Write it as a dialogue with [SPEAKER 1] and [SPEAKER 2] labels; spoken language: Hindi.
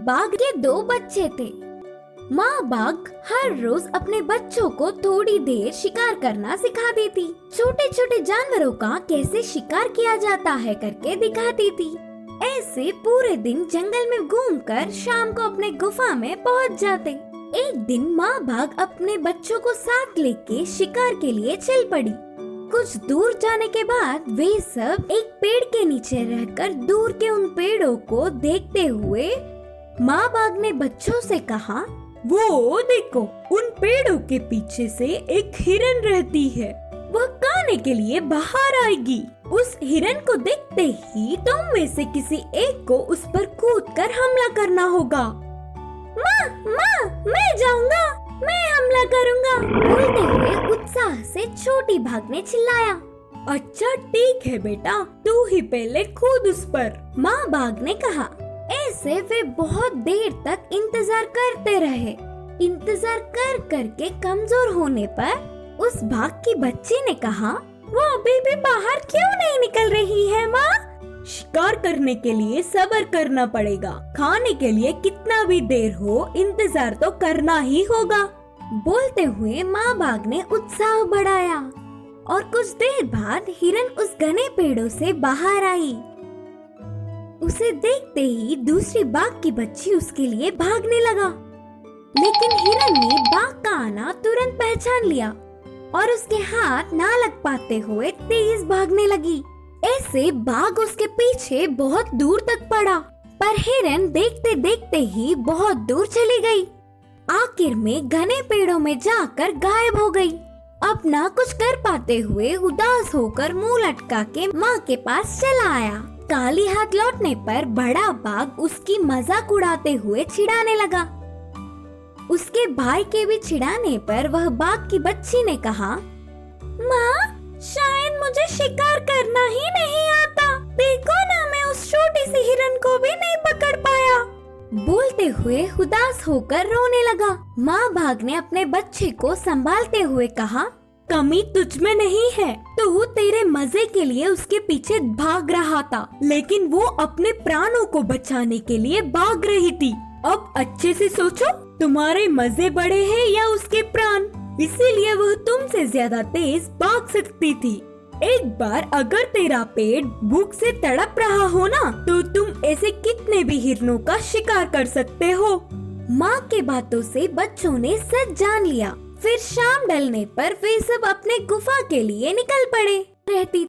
[SPEAKER 1] बाघ के दो बच्चे थे। माँ बाघ हर रोज अपने बच्चों को थोड़ी देर शिकार करना सिखा देती। छोटे छोटे जानवरों का कैसे शिकार किया जाता है करके दिखाती थी। ऐसे पूरे दिन जंगल में घूमकर शाम को अपने गुफा में पहुँच जाते। एक दिन माँ बाघ अपने बच्चों को साथ लेके शिकार के लिए चल पड़ी। कुछ दूर जाने के बाद वे सब एक पेड़ के नीचे रहकर दूर के उन पेड़ों को देखते हुए माँ बाघ ने बच्चों से कहा,
[SPEAKER 2] वो देखो, उन पेड़ों के पीछे से एक हिरन रहती है। वह खाने के लिए बाहर आएगी। उस हिरन को देखते ही तुम में से किसी एक को उस पर कूदकर हमला करना होगा।
[SPEAKER 1] माँ, मैं जाऊंगा, मैं हमला करूंगा। बोलते हुए उत्साह से छोटी बाघ ने चिल्लाया।
[SPEAKER 2] अच्छा ठीक है बेटा, तू ही पहले कूद उस पर,
[SPEAKER 1] माँ बाघ ने कहा। ऐसे वे बहुत देर तक इंतजार करते रहे। इंतजार कर करके कमजोर होने पर उस बाघ की बच्ची ने कहा,
[SPEAKER 2] वो अभी भी बाहर क्यों नहीं निकल रही है माँ? शिकार करने के लिए सब्र करना पड़ेगा। खाने के लिए कितना भी देर हो, इंतजार तो करना ही होगा।
[SPEAKER 1] बोलते हुए माँ बाघ ने उत्साह बढ़ाया और कुछ देर बाद हिरन उस घने पेड़ों से बाहर आई। उसे देखते ही दूसरी बाघ की बच्ची उसके लिए भागने लगा, लेकिन हिरन ने बाघ का आना तुरंत पहचान लिया और उसके हाथ ना लग पाते हुए तेज भागने लगी। ऐसे बाघ उसके पीछे बहुत दूर तक पड़ा, पर हिरन देखते देखते ही बहुत दूर चली गई। आखिर में घने पेड़ों में जाकर गायब हो गई। अब ना कुछ कर पाते हुए उदास होकर मुंह लटका के माँ के पास चला आया। काली हाथ लौटने पर बड़ा बाघ उसकी मजाक उड़ाते हुए चिढ़ाने लगा। उसके भाई के भी चिढ़ाने पर वह बाघ की बच्ची ने कहा,
[SPEAKER 2] माँ, शायद मुझे शिकार करना ही नहीं आता। देखो ना, मैं उस छोटी सी हिरन को भी नहीं पकड़ पाया।
[SPEAKER 1] बोलते हुए उदास होकर रोने लगा। माँ बाघ ने अपने बच्चे को संभालते हुए कहा,
[SPEAKER 2] कमी तुझ में नहीं है। तू तेरे मजे के लिए उसके पीछे भाग रहा था, लेकिन वो अपने प्राणों को बचाने के लिए भाग रही थी। अब अच्छे से सोचो, तुम्हारे मजे बड़े हैं या उसके प्राण? इसीलिए वह तुमसे ज्यादा तेज भाग सकती थी। एक बार अगर तेरा पेट भूख से तड़प रहा हो ना, तो तुम ऐसे कितने भी हिरनों का शिकार कर सकते हो।
[SPEAKER 1] माँ के बातों से बच्चों ने सच जान लिया। फिर शाम ढलने पर वे सब अपने गुफा के लिए निकल पड़े। रहती